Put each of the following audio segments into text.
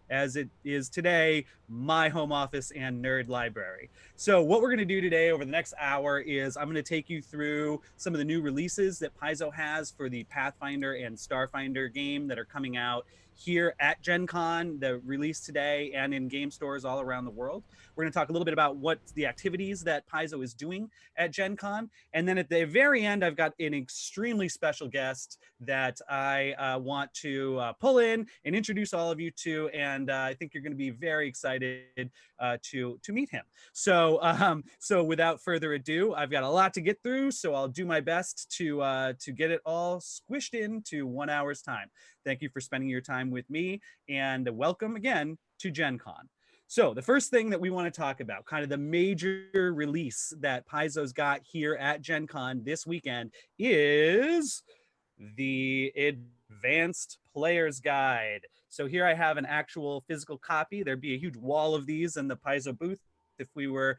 as it is today, my home office and nerd library. So what we're going to do today over the next hour is I'm going to take you through some of the new releases that Paizo has for the Pathfinder and Starfinder game that are coming out here at Gen Con, the release today, and in game stores all around the world. We're going to talk a little bit about what the activities that Paizo is doing at Gen Con. And then at the very end, I've got an extremely special guest that I want to pull in and introduce all of you to. And I think you're going to be very excited to meet him. So without further ado, I've got a lot to get through, so I'll do my best to get it all squished into 1 hour's time. Thank you for spending your time with me, and welcome again to Gen Con. So the first thing that we want to talk about, kind of the major release that Paizo's got here at Gen Con this weekend, is the Advanced Player's Guide. So here I have an actual physical copy. There'd be a huge wall of these in the Paizo booth if we were,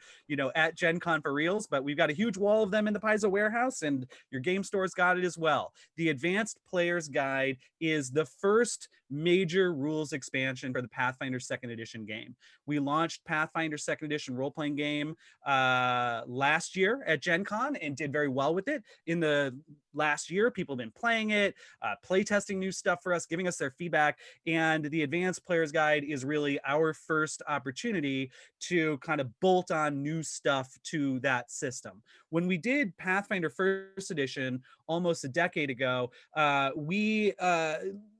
at Gen Con for reals, but we've got a huge wall of them in the Paizo warehouse, and your game store's got it as well. The Advanced Player's Guide is the first major rules expansion for the Pathfinder 2nd Edition game. We launched Pathfinder 2nd Edition role-playing game last year at Gen Con and did very well with it. In the last year, people have been playing it, play testing new stuff for us, giving us their feedback, and the Advanced Player's Guide is really our first opportunity to kind of bolt on new stuff to that system. When we did Pathfinder 1st Edition almost a decade ago,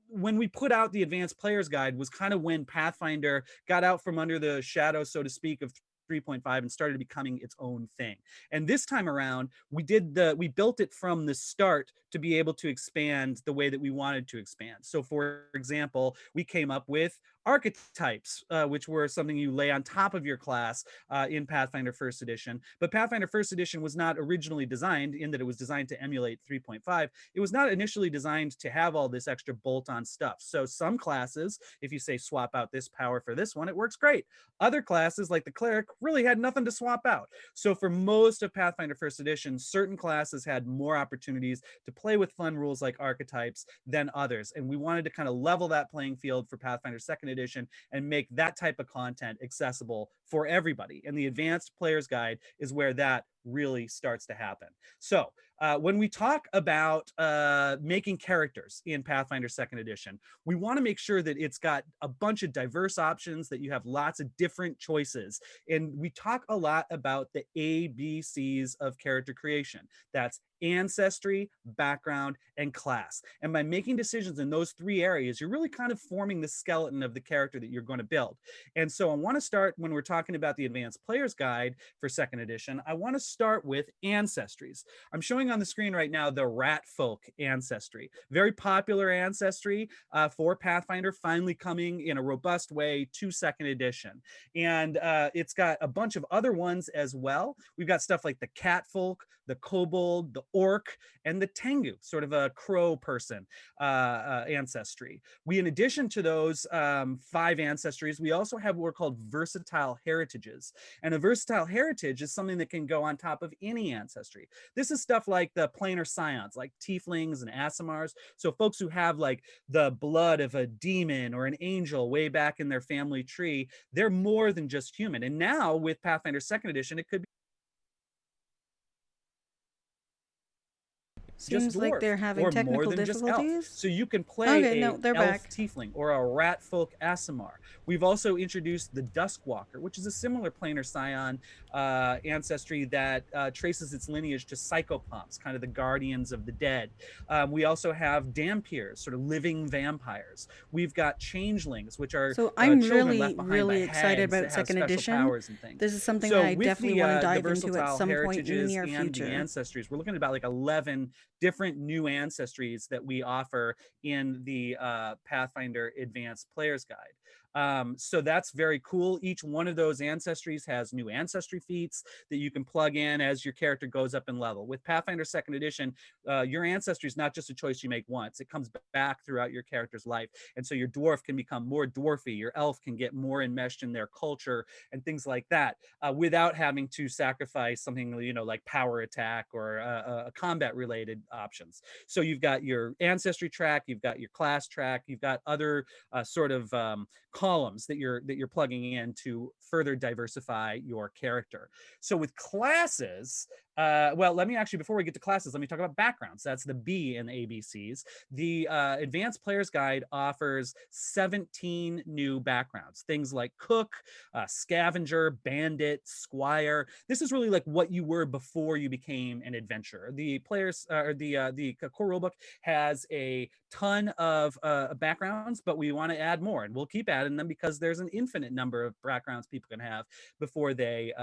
when we put out the Advanced Player's Guide was kind of when Pathfinder got out from under the shadow, so to speak, of 3.5 and started becoming its own thing. And this time around, we built it from the start to be able to expand the way that we wanted to expand. So for example, we came up with archetypes, which were something you lay on top of your class in Pathfinder 1st Edition. But Pathfinder 1st Edition was not originally designed in that it was designed to emulate 3.5. It was not initially designed to have all this extra bolt-on stuff. So some classes, if you say swap out this power for this one, it works great. Other classes, like the cleric, really had nothing to swap out. So for most of Pathfinder 1st Edition, certain classes had more opportunities to play with fun rules like archetypes than others. And we wanted to kind of level that playing field for Pathfinder 2nd Edition and make that type of content accessible for everybody. And the Advanced Player's Guide is where that really starts to happen. So when we talk about making characters in Pathfinder 2nd Edition, we want to make sure that it's got a bunch of diverse options, that you have lots of different choices. And we talk a lot about the ABCs of character creation. That's ancestry, background, and class. And by making decisions in those three areas, you're really kind of forming the skeleton of the character that you're going to build. And so I want to start, when we're talking about the Advanced Player's Guide for 2nd Edition, I want to start with ancestries. I'm showing on the screen right now the Rat Folk Ancestry. Very popular ancestry for Pathfinder, finally coming in a robust way to 2nd Edition. And it's got a bunch of other ones as well. We've got stuff like the Cat Folk, the Kobold, the Orc, and the Tengu, sort of a crow person ancestry. In addition to those 5 ancestries, we also have what are called versatile heritages. And a versatile heritage is something that can go on top of any ancestry. This is stuff like the planar scions, like tieflings and Aasimars. So folks who have like the blood of a demon or an angel way back in their family tree, they're more than just human. And now with Pathfinder 2nd Edition, it could be just Seems like dwarf they're having or more technical than just elf. difficulties. So you can play Okay, a no, they're elf back. tiefling or a rat folk Aasimar. We've also introduced the Dusk Walker, which is a similar planar scion ancestry that traces its lineage to psychopomps, kind of the guardians of the dead. We also have Dampiers, sort of living vampires. We've got changelings, which are So I'm children really, left behind by really excited hags about that have second special edition. powers and things. This is something that So I with definitely want to the dive into at versatile some point in the heritages near and the future. ancestries, we're looking at about like 11 different new ancestries that we offer in the Pathfinder Advanced Player's Guide. So that's very cool. Each one of those ancestries has new ancestry feats that you can plug in as your character goes up in level. With Pathfinder 2nd Edition, your ancestry is not just a choice you make once. It comes back throughout your character's life. And so your dwarf can become more dwarfy. Your elf can get more enmeshed in their culture and things like that without having to sacrifice something, like power attack or combat related options. So you've got your ancestry track, you've got your class track, you've got other sort of columns that you're plugging in to further diversify your character. So with classes, well, let me actually, before we get to classes, let me talk about backgrounds. That's the B in ABCs. The Advanced Player's Guide offers 17 new backgrounds, things like cook, scavenger, bandit, squire. This is really like what you were before you became an adventurer. The players, or the core rulebook has a ton of backgrounds, but we want to add more, and we'll keep adding them because there's an infinite number of backgrounds people can have before they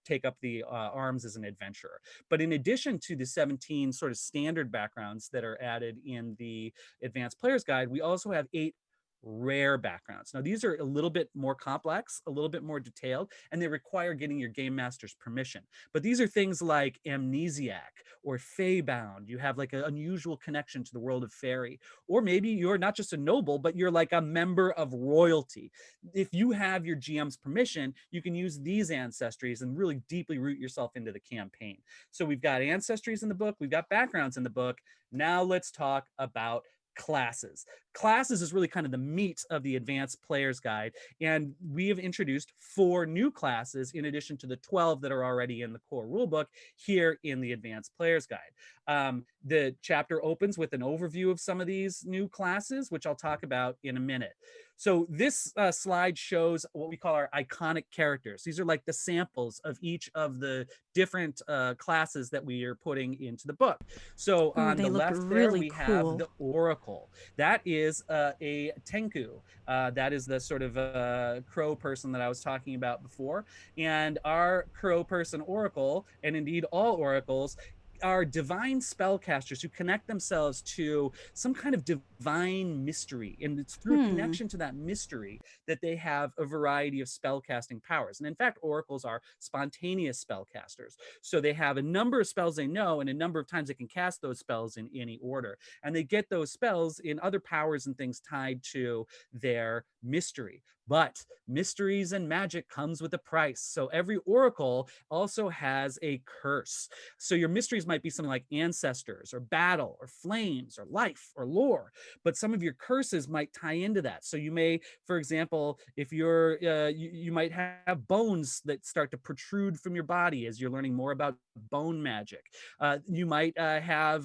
take up the arms as an adventurer. But in addition to the 17 sort of standard backgrounds that are added in the Advanced Player's Guide, we also have 8 rare backgrounds. Now, these are a little bit more complex, a little bit more detailed, and they require getting your game master's permission. But these are things like amnesiac or feybound. You have like an unusual connection to the world of fairy. Or maybe you're not just a noble, but you're like a member of royalty. If you have your GM's permission, you can use these ancestries and really deeply root yourself into the campaign. So we've got ancestries in the book, we've got backgrounds in the book. Now let's talk about classes. Classes is really kind of the meat of the Advanced Player's Guide, and we have introduced 4 new classes in addition to the 12 that are already in the core rulebook here in the Advanced Player's Guide. The chapter opens with an overview of some of these new classes, which I'll talk about in a minute. So this slide shows what we call our iconic characters. These are like the samples of each of the different classes that we are putting into the book. So on the left there, we have the Oracle. That is a Tenku. That is the sort of crow person that I was talking about before. And our crow person Oracle, and indeed all oracles, are divine spellcasters who connect themselves to some kind of divine mystery. And it's through a connection to that mystery that they have a variety of spellcasting powers. And in fact, oracles are spontaneous spellcasters. So they have a number of spells they know and a number of times they can cast those spells in any order. And they get those spells in other powers and things tied to their mystery. But mysteries and magic comes with a price. So every oracle also has a curse. So your mysteries might be something like ancestors or battle or flames or life or lore, but some of your curses might tie into that. So you may, for example, if you're, you might have bones that start to protrude from your body as you're learning more about bone magic. You might have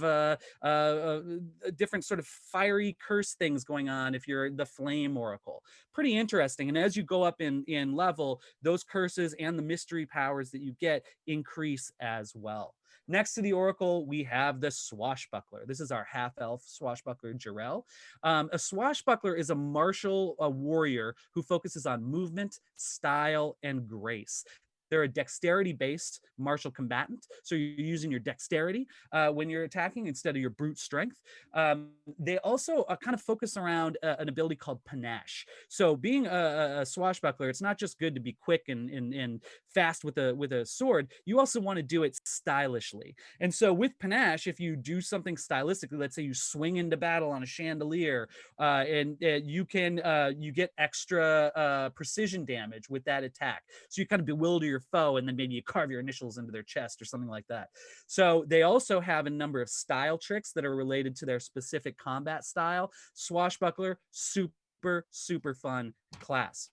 different sort of fiery curse things going on if you're the flame oracle. Pretty interesting. And as you go up in level, those curses and the mystery powers that you get increase as well. Next to the Oracle, we have the Swashbuckler. This is our half-elf swashbuckler, Jarell. A swashbuckler is a martial warrior who focuses on movement, style, and grace. They're a dexterity-based martial combatant, so you're using your dexterity when you're attacking instead of your brute strength. They also kind of focus around an ability called panache. So being a swashbuckler, it's not just good to be quick and fast with a sword. You also want to do it stylishly. And so with panache, if you do something stylistically, let's say you swing into battle on a chandelier, and you get extra precision damage with that attack. So you kind of bewilder your foe, and then maybe you carve your initials into their chest or something like that. So they also have a number of style tricks that are related to their specific combat style. Swashbuckler, super fun class.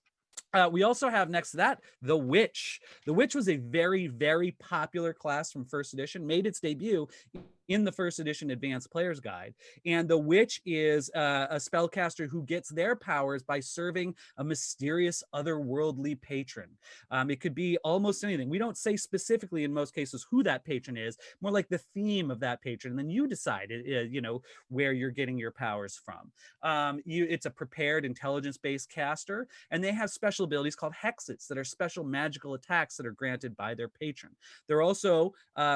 We also have next to that the Witch. The Witch was a very popular class from first edition, made its debut in the first edition Advanced Player's Guide. And the Witch is a spellcaster who gets their powers by serving a mysterious otherworldly patron. It could be almost anything. We don't say specifically in most cases who that patron is, more like the theme of that patron. And then you decide, where you're getting your powers from. It's a prepared intelligence-based caster, and they have special abilities called hexes that are special magical attacks that are granted by their patron. They're also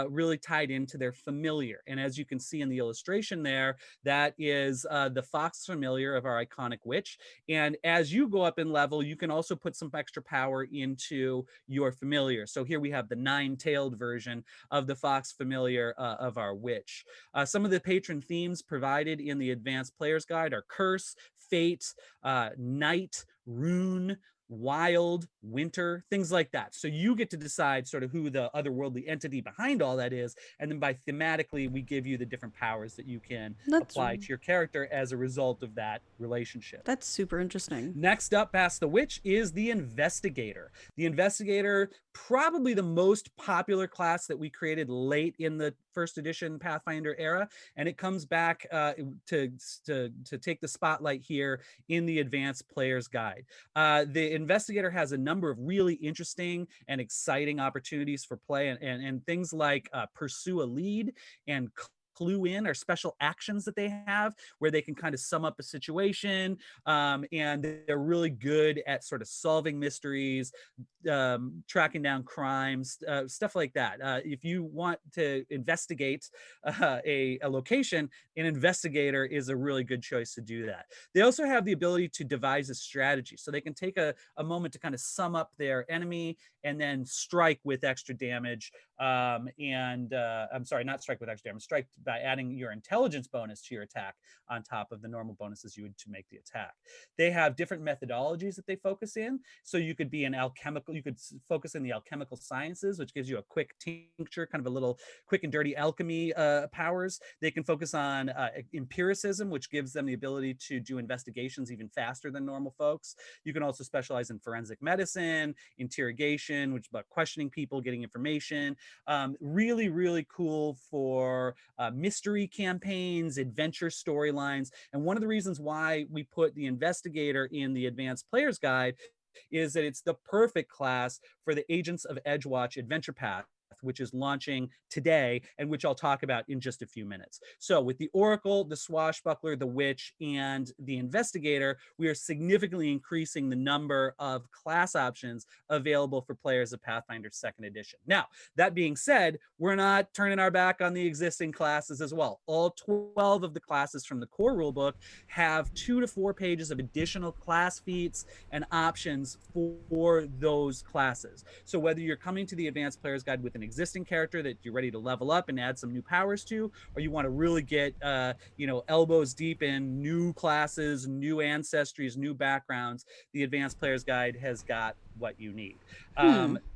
really tied into their familiar. And as you can see in the illustration there, that is the fox familiar of our iconic witch. And as you go up in level, you can also put some extra power into your familiar. So here we have the 9-tailed version of the fox familiar of our witch. Some of the patron themes provided in the Advanced Player's Guide are curse, fate, night, rune, wild, winter, things like that. So you get to decide sort of who the otherworldly entity behind all that is. And then by thematically, we give you the different powers that you can That's apply to your character as a result of that relationship. that's super interesting. Next up past the witch is the investigator. The investigator, probably the most popular class that we created late in the first edition Pathfinder era, and it comes back to take the spotlight here in the advanced player's guide. The investigator has a number of really interesting and exciting opportunities for play, and things like pursue a lead and clue in are special actions that they have where they can kind of sum up a situation, and they're really good at sort of solving mysteries, tracking down crimes, stuff like that. If you want to investigate a location, an investigator is a really good choice to do that. They also have the ability to devise a strategy, so they can take a moment to kind of sum up their enemy and then strike with extra damage. And I'm sorry, not strike with extra damage, strike by adding your intelligence bonus to your attack on top of the normal bonuses you would to make the attack. They have different methodologies that they focus in. So you could be an alchemical, you could focus in the alchemical sciences, which gives you a quick tincture, kind of a little quick and dirty alchemy powers. They can focus on empiricism, which gives them the ability to do investigations even faster than normal folks. You can also specialize in forensic medicine, interrogation, which is about questioning people, getting information. Really, really cool for mystery campaigns, adventure storylines. And one of the reasons why we put the investigator in the advanced player's guide is that it's the perfect class for the Agents of Edgewatch adventure path, which is launching today and which I'll talk about in just a few minutes. So with the Oracle, the Swashbuckler, the Witch, and the Investigator, we are significantly increasing the number of class options available for players of Pathfinder 2nd Edition. Now, that being said, we're not turning our back on the existing classes as well. All 12 of the classes from the core rulebook have 2 to 4 pages of additional class feats and options for those classes. So whether you're coming to the Advanced Player's Guide with an existing character that you're ready to level up and add some new powers to, or you want to really get elbows deep in new classes, new ancestries, new backgrounds, the Advanced Player's Guide has got what you need.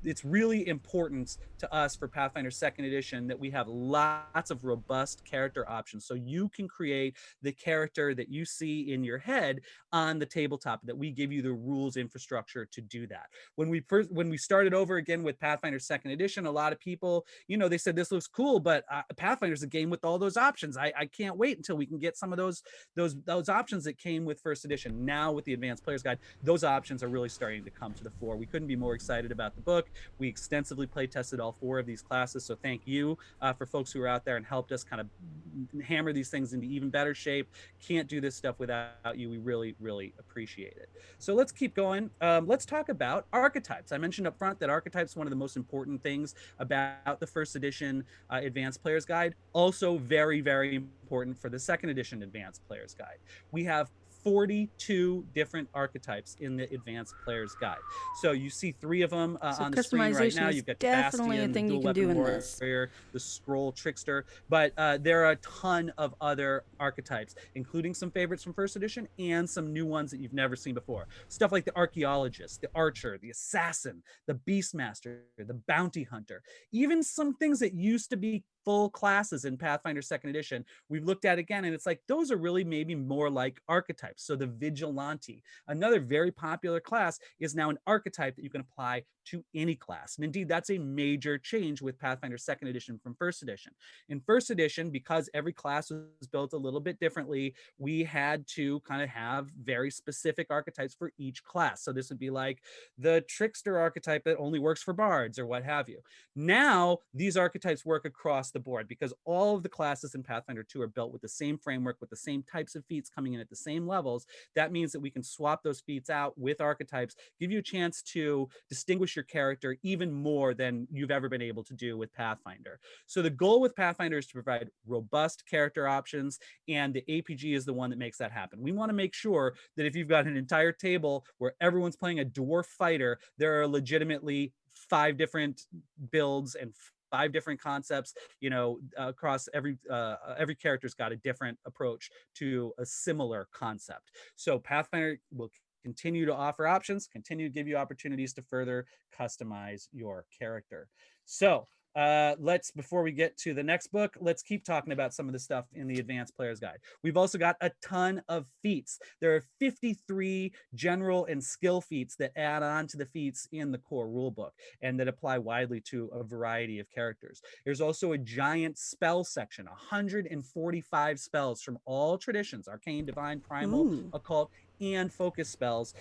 It's really important to us for Pathfinder 2nd Edition that we have lots of robust character options, so you can create the character that you see in your head on the tabletop, that we give you the rules infrastructure to do that. When we started over again with Pathfinder 2nd Edition, a lot of people, they said this looks cool, but Pathfinder's a game with all those options. I can't wait until we can get some of those options that came with first edition. Now with the Advanced Player's Guide, those options are really starting to come to the fore. We couldn't be more excited about the book. We extensively play tested all 4 of these classes, so thank you for folks who are out there and helped us kind of hammer these things into even better shape. Can't do this stuff without you. We really, really appreciate it. So let's keep going. Let's talk about archetypes. I mentioned up front that archetypes is one of the most important things about the first edition Advanced Player's Guide. Also very, very important for the second edition Advanced Player's Guide. We have 42 different archetypes in the Advanced Player's Guide. So you see 3 of them So on the screen right now. customization is You've got the definitely a Bastion, the thing you Dual can do Weapon in this. Warrior, the Scroll Trickster, but there are a ton of other archetypes, including some favorites from first edition and some new ones that you've never seen before. Stuff like the Archaeologist, the Archer, the Assassin, the Beastmaster, the Bounty Hunter, even some things that used to be full classes in Pathfinder 2nd Edition, we've looked at again, and it's like, those are really maybe more like archetypes. So the Vigilante, another very popular class, is now an archetype that you can apply to any class. And indeed, that's a major change with Pathfinder 2nd Edition from first edition. In first edition, because every class was built a little bit differently, we had to kind of have very specific archetypes for each class. So this would be like the Trickster archetype that only works for bards or what have you. Now, these archetypes work across the board because all of the classes in Pathfinder 2 are built with the same framework, with the same types of feats coming in at the same levels. That means that we can swap those feats out with archetypes, give you a chance to distinguish your character even more than you've ever been able to do with Pathfinder. So the goal with Pathfinder is to provide robust character options, and the APG is the one that makes that happen. We want to make sure that if you've got an entire table where everyone's playing a dwarf fighter, there are legitimately 5 different builds and 5 different concepts, across every character's got a different approach to a similar concept. So Pathfinder will continue to offer options, continue to give you opportunities to further customize your character. So before we get to the next book, let's keep talking about some of the stuff in the Advanced Player's Guide. We've also got a ton of feats. There are 53 general and skill feats that add on to the feats in the core rulebook and that apply widely to a variety of characters. There's also a giant spell section, 145 spells from all traditions: arcane, divine, primal, occult, and focus spells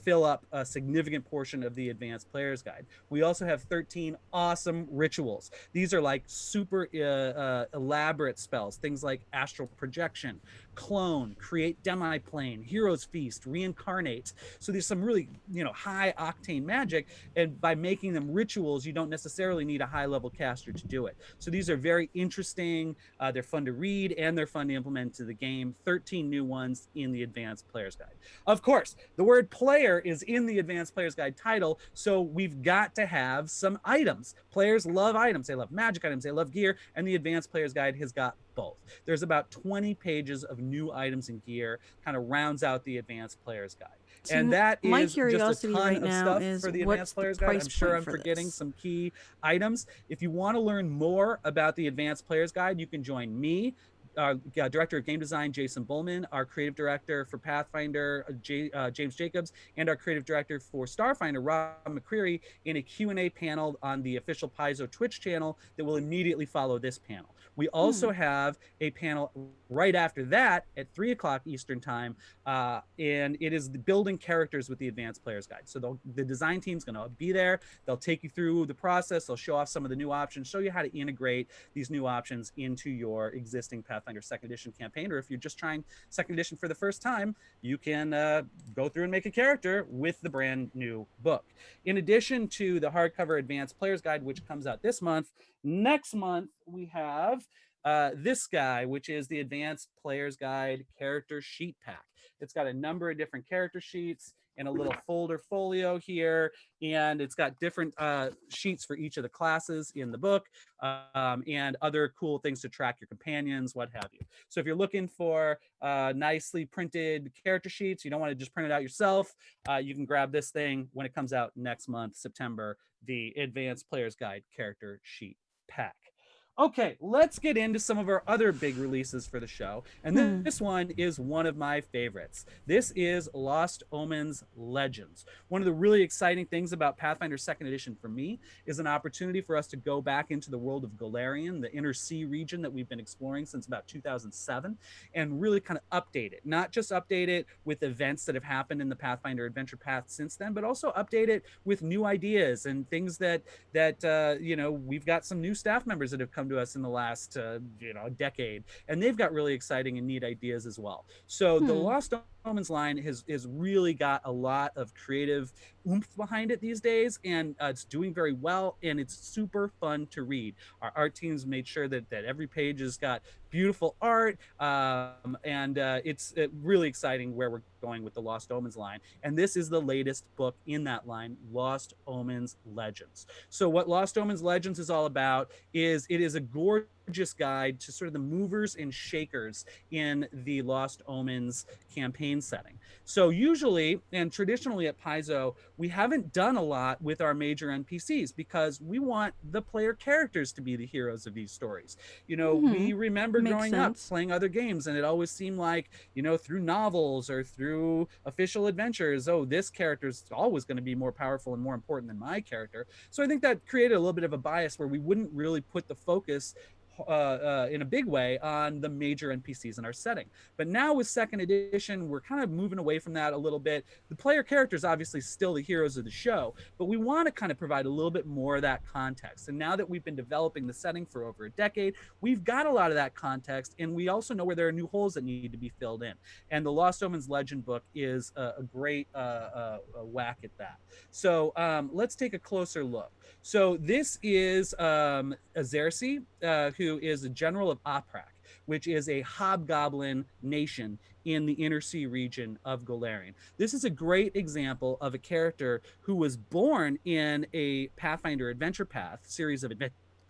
fill up a significant portion of the Advanced Player's Guide. We also have 13 awesome rituals. These are like super elaborate spells, things like astral projection, clone, create demi-plane, hero's feast, reincarnate. So there's some really, high octane magic, and by making them rituals, you don't necessarily need a high level caster to do it. So these are very interesting. They're fun to read and they're fun to implement into the game. 13 new ones in the Advanced Player's Guide. Of course, the word player is in the Advanced Player's Guide title, so we've got to have some items. Players love items. They love magic items. They love gear, and the Advanced Player's Guide has got both. There's about 20 pages of new items and gear, kind of rounds out the Advanced Player's Guide. So and that is just a ton right of now stuff is for the what's Advanced Player's the Guide. price I'm sure point I'm for forgetting this? some key items. If you want to learn more about the Advanced Player's Guide, you can join me, Director of Game Design, Jason Bullman, our Creative Director for Pathfinder, James Jacobs, and our Creative Director for Starfinder, Rob McCreary, in a Q&A panel on the official Paizo Twitch channel that will immediately follow this panel. We also have a panel right after that at 3 o'clock Eastern Time, and it is the building characters with the Advanced Player's Guide. So the design team's going to be there. They'll take you through the process. They'll show off some of the new options, show you how to integrate these new options into your existing Pathfinder 2nd Edition campaign. Or if you're just trying 2nd Edition for the first time, you can go through and make a character with the brand new book. In addition to the hardcover Advanced Player's Guide, which comes out this month, next month we have this guy, which is the Advanced Player's Guide Character Sheet Pack. It's got a number of different character sheets and a little folder folio here, and it's got different sheets for each of the classes in the book, and other cool things to track your companions, what have you. So if you're looking for nicely printed character sheets, you don't want to just print it out yourself, you can grab this thing when it comes out next month, September, the Advanced Player's Guide Character Sheet Pack. Okay, let's get into some of our other big releases for the show. And this one is one of my favorites. This is Lost Omens Legends. One of the really exciting things about Pathfinder 2nd Edition for me is an opportunity for us to go back into the world of Golarion, the inner sea region that we've been exploring since about 2007, and really kind of update it. Not just update it with events that have happened in the Pathfinder Adventure Path since then, but also update it with new ideas and things that we've got some new staff members that have come to us in the last decade, and they've got really exciting and neat ideas as well. So the Lost Omens line has really got a lot of creative oomph behind it these days, and it's doing very well, and it's super fun to read. Our art teams made sure that every page has got beautiful art, and it's really exciting where we're going with the Lost Omens line. And this is the latest book in that line, Lost Omens Legends. So what Lost Omens Legends is all about is it is a gorgeous guide to sort of the movers and shakers in the Lost Omens campaign setting. So usually and traditionally at Paizo, we haven't done a lot with our major NPCs because we want the player characters to be the heroes of these stories. We remember growing up playing other games, and it always seemed like, through novels or through official adventures, this character is always going to be more powerful and more important than my character. So I think that created a little bit of a bias where we wouldn't really put the focus in a big way on the major NPCs in our setting. But now with 2nd Edition, we're kind of moving away from that a little bit. The player characters obviously still the heroes of the show, but we want to kind of provide a little bit more of that context. And now that we've been developing the setting for over a decade, we've got a lot of that context, and we also know where there are new holes that need to be filled in. And the Lost Omens Legend book is a great whack at that. So let's take a closer look. So this is Azersi, who is a general of Aprak, which is a hobgoblin nation in the inner sea region of Golarion. This is a great example of a character who was born in a Pathfinder Adventure Path series of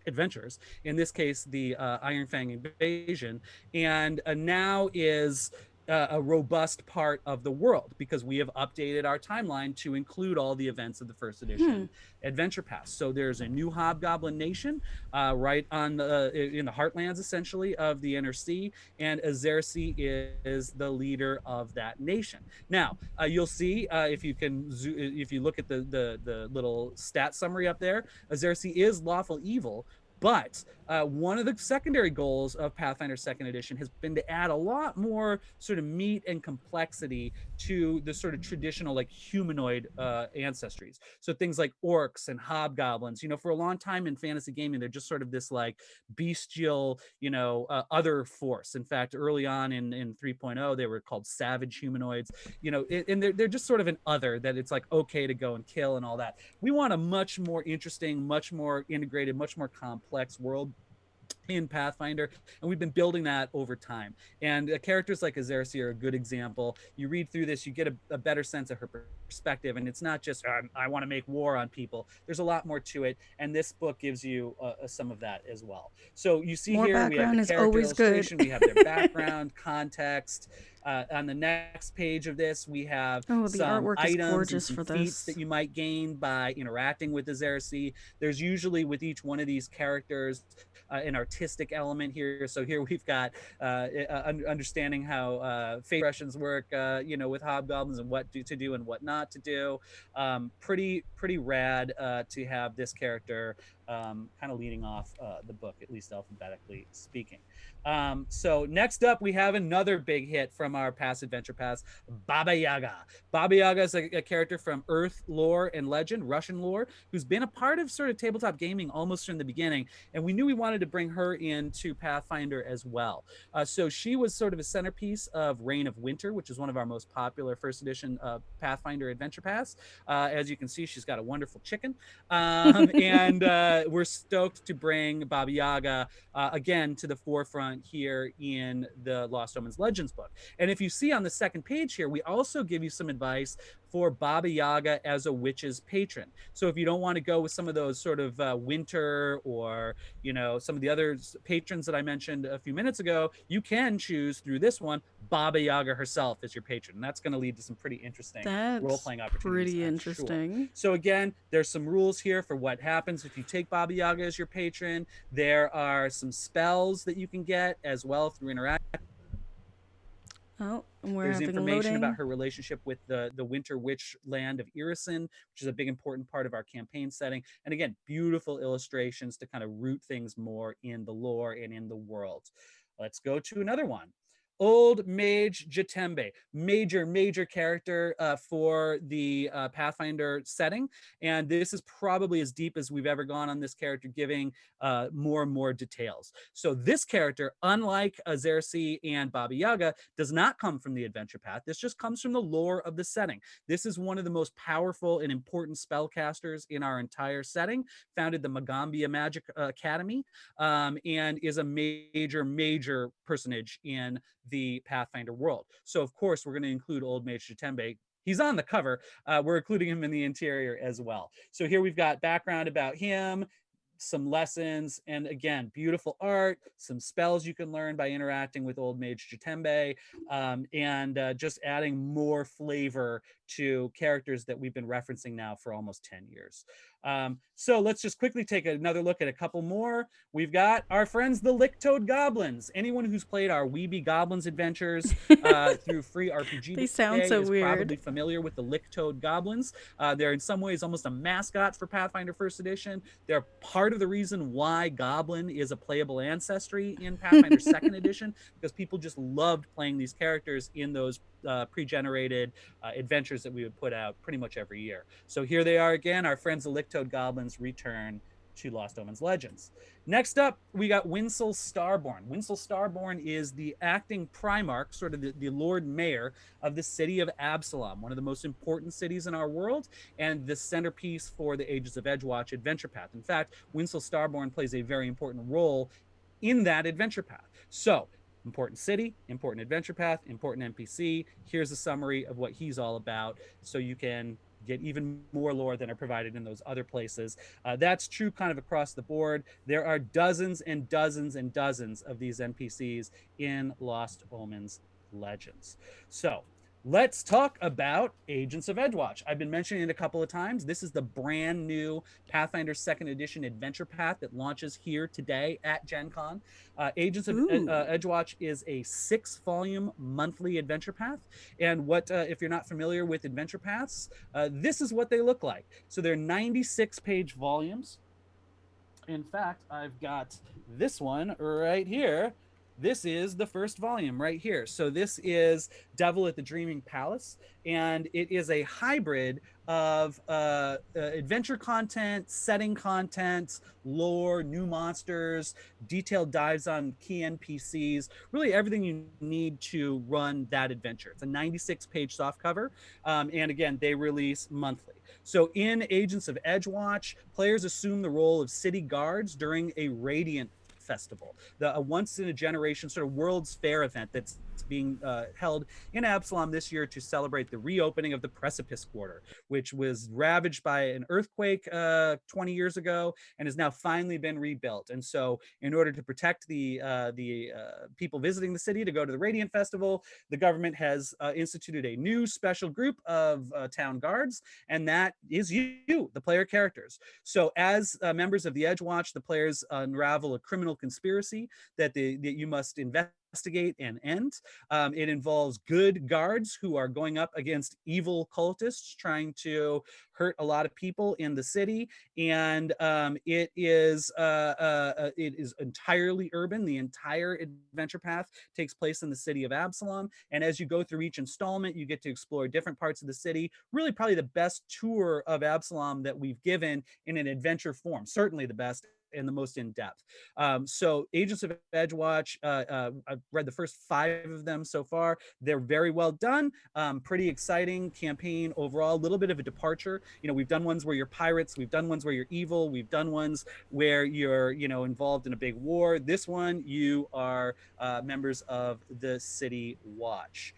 adventures, in this case the Iron Fang Invasion, and now is a robust part of the world because we have updated our timeline to include all the events of the first Hmm. edition adventure pass. So there's a new hobgoblin nation right on the in the heartlands essentially of the inner sea, and Azersi is the leader of that nation. Now you'll see if you can if you look at the little stat summary up there, Azersi is lawful evil, but one of the secondary goals of Pathfinder Second Edition has been to add a lot more sort of meat and complexity to the sort of traditional like humanoid ancestries. So things like orcs and hobgoblins. You know, for a long time in fantasy gaming, they're just sort of this like bestial, other force. In fact, early on in 3.0, they were called savage humanoids. You know, and they're just sort of an other that it's like okay to go and kill and all that. We want a much more interesting, much more integrated, much more complex world in Pathfinder, and we've been building that over time. And characters like Azersi are a good example. You read through this, you get a better sense of her perspective, and it's not just I want to make war on people. There's a lot more to it, and this book gives you some of that as well. So you see More here we have the background is character always good. illustration, we have their background, context. On the next page of this, we have Oh, the some artwork is items and gorgeous some for feats that this. you might gain by interacting with Azersi. There's usually with each one of these characters an artistic element here. So here we've got understanding how face expressions work, with hobgoblins and what to do and what not to do. Pretty rad to have this character kind of leading off the book, at least alphabetically speaking. So next up, we have another big hit from our past adventure pass, Baba Yaga. Baba Yaga is a character from Earth lore and legend, Russian lore, who's been a part of sort of tabletop gaming almost from the beginning, and we knew we wanted to bring her into Pathfinder as well. So she was sort of a centerpiece of Reign of Winter, which is one of our most popular first edition Pathfinder Adventure Pass. As you can see, she's got a wonderful chicken, and we're stoked to bring Baba Yaga again to the forefront here in the Lost Omens Legends book. And if you see on the second page here, we also give you some advice for Baba Yaga as a witch's patron. So if you don't want to go with some of those sort of winter or some of the other patrons that I mentioned a few minutes ago, you can choose through this one Baba Yaga herself as your patron. And that's going to lead to some pretty interesting That's role-playing opportunities, pretty I'm sure. interesting. So again, there's some rules here for what happens if you take Baba Yaga as your patron. There are some spells that you can get as well through interaction. Oh, and we're There's having information about loading. her relationship with the Winter Witch land of Irison, which is a big important part of our campaign setting. And again, beautiful illustrations to kind of root things more in the lore and in the world. Let's go to another one. Old Mage Jetembe, major character for the Pathfinder setting. And this is probably as deep as we've ever gone on this character, giving more and more details. So this character, unlike Azersi and Baba Yaga, does not come from the adventure path. This just comes from the lore of the setting. This is one of the most powerful and important spellcasters in our entire setting, founded the Magambia Magic Academy, and is a major personage in the Pathfinder world. So of course we're going to include Old Mage Jetembe. He's on the cover. We're including him in the interior as well. So here we've got background about him, some lessons, and again, beautiful art, some spells you can learn by interacting with Old Mage Jetembe, and just adding more flavor to characters that we've been referencing now for almost 10 years. So let's just quickly take another look at a couple more. We've got our friends, the Lick-Toed Goblins. Anyone who's played our Weeby Goblins adventures through free RPG They sound Day so is weird. probably familiar with the Lick-Toed Goblins. They're in some ways almost a mascot for Pathfinder First Edition. They're part of the reason why Goblin is a playable ancestry in Pathfinder Second Edition, because people just loved playing these characters in those pre-generated adventures that we would put out pretty much every year. So here they are again, our friends the Lick-Toed Goblins return to Lost Omens Legends. Next up, we got Winsel Starborn. Winsel Starborn is the acting Primarch, sort of the Lord Mayor of the city of Absalom, one of the most important cities in our world, and the centerpiece for the Ages of Edgewatch adventure path. In fact, Winsel Starborn plays a very important role in that adventure path. So, important city, important adventure path, important NPC. Here's a summary of what he's all about so you can get even more lore than are provided in those other places. That's true kind of across the board. There are dozens and dozens and dozens of these NPCs in Lost Omens legends. So let's talk about Agents of Edgewatch. I've been mentioning it a couple of times. This is the brand new Pathfinder 2nd Edition Adventure Path that launches here today at Gen Con. Agents of Edgewatch is a 6-volume monthly adventure path. And what, if you're not familiar with adventure paths, this is what they look like. So they're 96-page volumes. In fact, I've got this one right here. This is the first volume right here. So this is Devil at the Dreaming Palace, and it is a hybrid of adventure content, setting content, lore, new monsters, detailed dives on key NPCs, really everything you need to run that adventure. It's a 96-page softcover, and again, they release monthly. So in Agents of Edgewatch, players assume the role of city guards during a Radiant Festival, a once-in-a-generation sort of World's Fair event that's being held in Absalom this year to celebrate the reopening of the Precipice Quarter, which was ravaged by an earthquake 20 years ago and has now finally been rebuilt. And so in order to protect the people visiting the city to go to the Radiant Festival, the government has instituted a new special group of town guards, and that is you, the player characters. So as members of the Edgewatch, the players unravel a criminal conspiracy that you must investigate and end. It involves good guards who are going up against evil cultists trying to hurt a lot of people in the city, and it is entirely urban. The entire adventure path takes place in the city of Absalom, and as you go through each installment, you get to explore different parts of the city. Really, probably the best tour of Absalom that we've given in an adventure form. Certainly the best and the most in-depth. So Agents of Edgewatch, I've read the first 5 of them so far. They're very well done. Pretty exciting campaign overall. A little bit of a departure. You know, we've done ones where you're pirates. We've done ones where you're evil. We've done ones where you're, you know, involved in a big war. This one, you are members of the City Watch.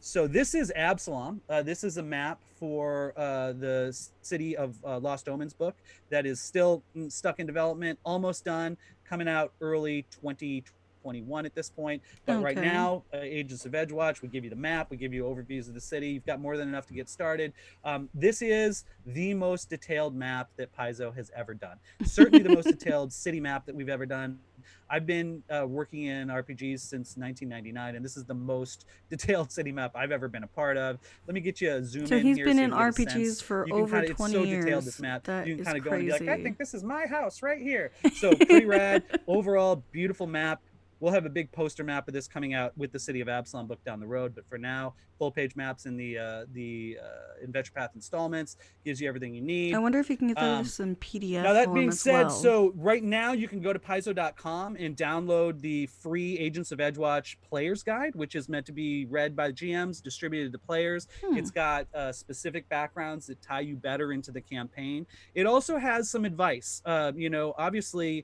So this is Absalom. This is a map for the City of Lost Omens book that is still stuck in development, almost done, coming out early 2021 at this point. But right now, Agents of Edgewatch, we give you the map, we give you overviews of the city. You've got more than enough to get started. This is the most detailed map that Paizo has ever done. Certainly the most detailed city map that we've ever done. I've been working in RPGs since 1999, and this is the most detailed city map I've ever been a part of. Let me get you a zoom in here. So he's been in RPGs for over 20 years. It's so detailed, this map. That you can kind of go and be like, I think this is my house right here. So so pretty rad. Overall, beautiful map. We'll have a big poster map of this coming out with the City of Absalom book down the road. But for now, full page maps in the Adventure Path installments gives you everything you need. I wonder if you can get this in PDF Now, that being said, well. so right now you can go to paizo.com and download the free Agents of Edgewatch Player's Guide, which is meant to be read by GMs, distributed to players. It's got specific backgrounds that tie you better into the campaign. It also has some advice. You know, obviously,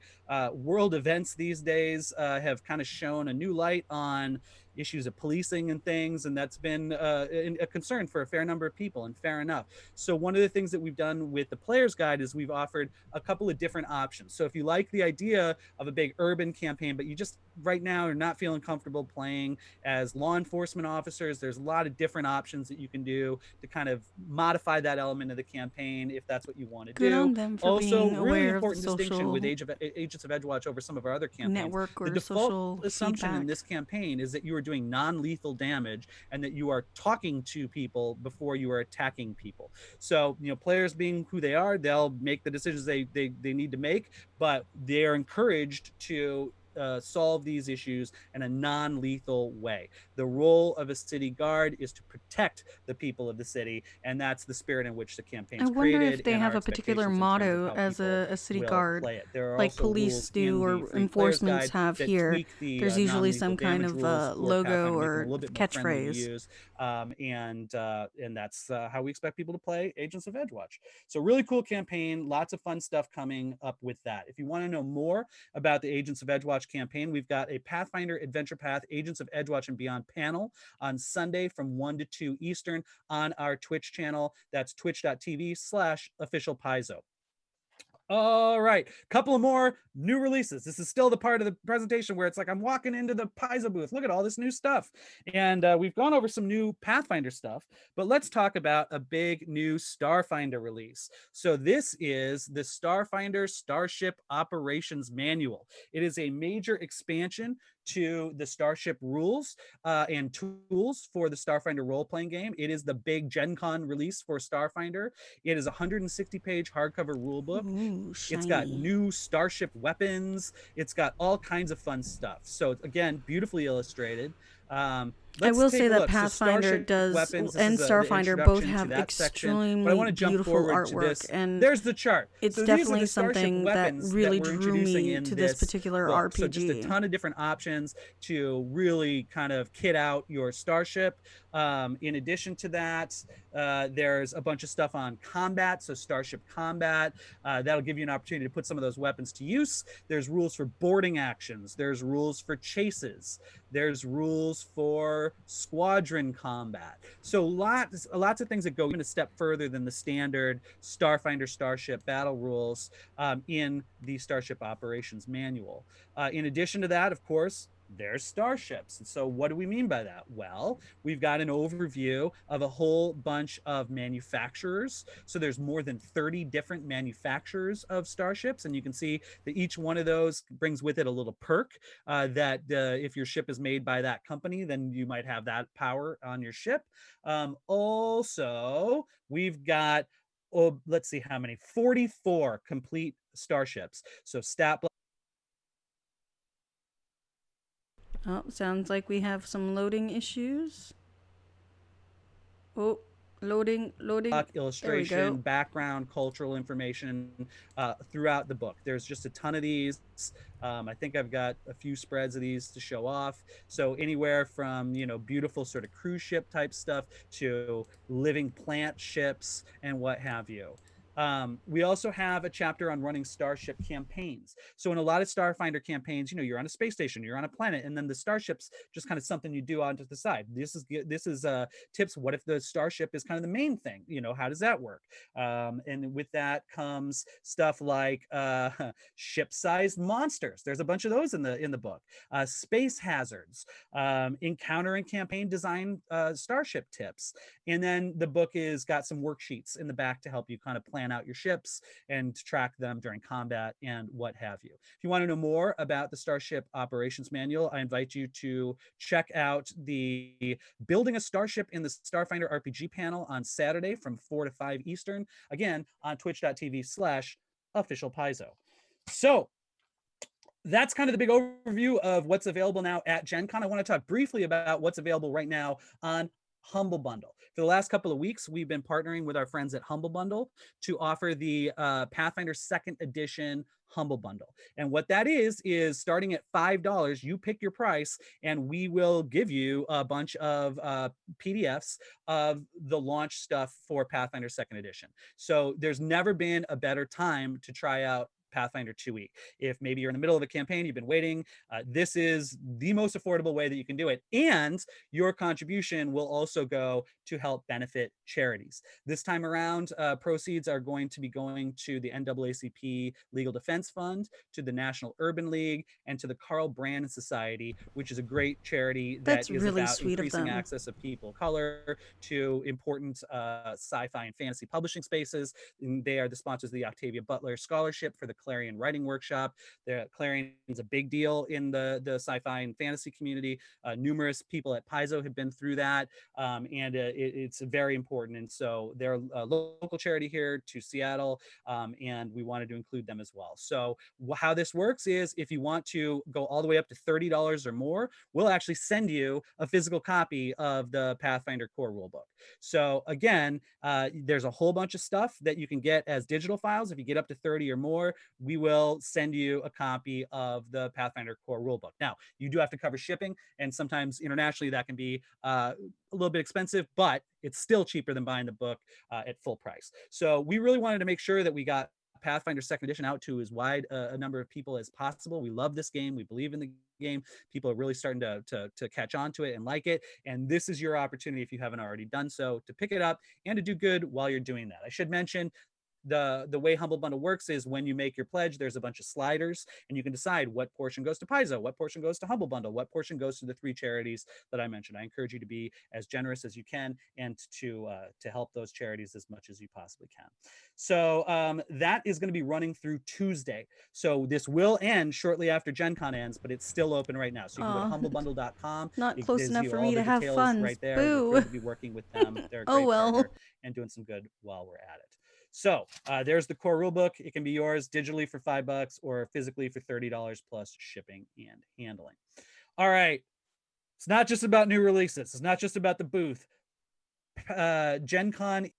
world events these days have kind of shown a new light on issues of policing and things, and that's been a concern for a fair number of people, and fair enough. So one of the things that we've done with the Player's Guide is we've offered a couple of different options. So if you like the idea of a big urban campaign, but you just right now are not feeling comfortable playing as law enforcement officers, there's a lot of different options that you can do to kind of modify that element of the campaign if that's what you want to Good do. on them for Also, being really aware important of the distinction with Agents of Edgewatch over some of our other campaigns. Network or the default social assumption feedback in this campaign is that you are doing non-lethal damage and that you are talking to people before you are attacking people. So, you know, players being who they are, they'll make the decisions they need to make, but they're encouraged to solve these issues in a non-lethal way. The role of a city guard is to protect the people of the city, and that's the spirit in which the campaign is created. I wonder if they have a particular motto as a city guard, like police do or enforcements have here. There's usually some kind of logo or catchphrase. And that's how we expect people to play Agents of Edgewatch. So really cool campaign, lots of fun stuff coming up with that. If you want to know more about the Agents of Edgewatch campaign, we've got a Pathfinder Adventure Path Agents of Edgewatch and Beyond panel on Sunday from 1 to 2 Eastern on our Twitch channel. That's twitch.tv/official Paizo. All right, couple of more new releases. This is still the part of the presentation where it's like I'm walking into the Paizo booth. Look at all this new stuff. And we've gone over some new Pathfinder stuff, but let's talk about a big new Starfinder release. So this is the Starfinder Starship Operations Manual. It is a major expansion to the Starship rules and tools for the Starfinder role-playing game. It is the big Gen Con release for Starfinder. It is a 160-page hardcover rulebook. Ooh, it's got shiny. new Starship weapons. It's got all kinds of fun stuff. So again, beautifully illustrated. I Let's will take say a that look. So Pathfinder Starship does weapons, this and is the Starfinder both introduction to have that section. But I want extremely to jump beautiful forward to artwork, this. and There's the chart. it's So these are definitely the Starship something that weapons really that we're drew introducing me in to this this particular book. RPG. So just a ton of different options to really kind of kit out your Starship. In addition to that, there's a bunch of stuff on combat, so Starship combat. That'll give you an opportunity to put some of those weapons to use. There's rules for boarding actions. There's rules for chases. There's rules for squadron combat. So lots of things that go even a step further than the standard Starfinder Starship battle rules in the Starship Operations Manual. In addition to that, of course, there's starships. And so what do we mean by that? Well, we've got an overview of a whole bunch of manufacturers. So there's more than 30 different manufacturers of starships, and you can see that each one of those brings with it a little perk that if your ship is made by that company, then you might have that power on your ship. Also, we've got let's see how many, 44 complete starships. So stat. Oh, sounds like we have some loading issues. Oh, loading. Illustration, background, cultural information throughout the book. There's just a ton of these. I think I've got a few spreads of these to show off. So anywhere from, beautiful sort of cruise ship type stuff to living plant ships and what have you. We also have a chapter on running Starship campaigns. So in a lot of Starfinder campaigns, you're on a space station, you're on a planet, and then the Starship's just kind of something you do onto the side. This is tips. What if the Starship is kind of the main thing? How does that work? And with that comes stuff like ship-sized monsters. There's a bunch of those in the book. Space hazards, encounter and campaign design Starship tips. And then the book is got some worksheets in the back to help you kind of plan out your ships and track them during combat and what have you. If you want to know more about the Starship Operations Manual, I invite you to check out the Building a Starship in the Starfinder RPG panel on Saturday from 4 to 5 Eastern, again on twitch.tv/official Paizo. So that's kind of the big overview of what's available now at Gen Con. I want to talk briefly about what's available right now on Humble Bundle. For the last couple of weeks, we've been partnering with our friends at Humble Bundle to offer the Pathfinder 2nd Edition Humble Bundle. And what that is starting at $5, you pick your price, and we will give you a bunch of PDFs of the launch stuff for Pathfinder 2nd Edition. So there's never been a better time to try out Pathfinder 2e. If maybe you're in the middle of a campaign, you've been waiting, this is the most affordable way that you can do it. And your contribution will also go to help benefit charities. This time around, proceeds are going to be going to the NAACP Legal Defense Fund, to the National Urban League, and to the Carl Brandon Society, which is a great charity that is really about sweet increasing access of people of color to important sci-fi and fantasy publishing spaces. And they are the sponsors of the Octavia Butler Scholarship for the Clarion Writing Workshop. The Clarion is a big deal in the sci-fi and fantasy community. Numerous people at Paizo have been through that, and it's very important. And so they're a local charity here to Seattle, and we wanted to include them as well. So how this works is if you want to go all the way up to $30 or more, we'll actually send you a physical copy of the Pathfinder core rulebook. So again, there's a whole bunch of stuff that you can get as digital files. If you get up to 30 or more, we will send you a copy of the Pathfinder core rulebook. Now, you do have to cover shipping, and sometimes internationally that can be a little bit expensive, but it's still cheaper than buying the book at full price. So we really wanted to make sure that we got Pathfinder 2nd Edition out to as wide a number of people as possible. We love this game. We believe in the game. People are really starting to catch on to it and like it. And this is your opportunity, if you haven't already done so, to pick it up and to do good while you're doing that. I should mention, the way Humble Bundle works is when you make your pledge, there's a bunch of sliders, and you can decide what portion goes to Paizo, what portion goes to Humble Bundle, what portion goes to the 3 charities that I mentioned. I encourage you to be as generous as you can and to help those charities as much as you possibly can. So that is going to be running through Tuesday. So this will end shortly after Gen Con ends, but it's still open right now. So you can go to humblebundle.com. Not close enough for me to have fun. Right there. Boo. We're going to be working with them. They're a great partner and doing some good while we're at it. So there's the core rulebook. It can be yours digitally for $5 or physically for $30 plus shipping and handling. All right. It's not just about new releases. It's not just about the booth. Gen Con.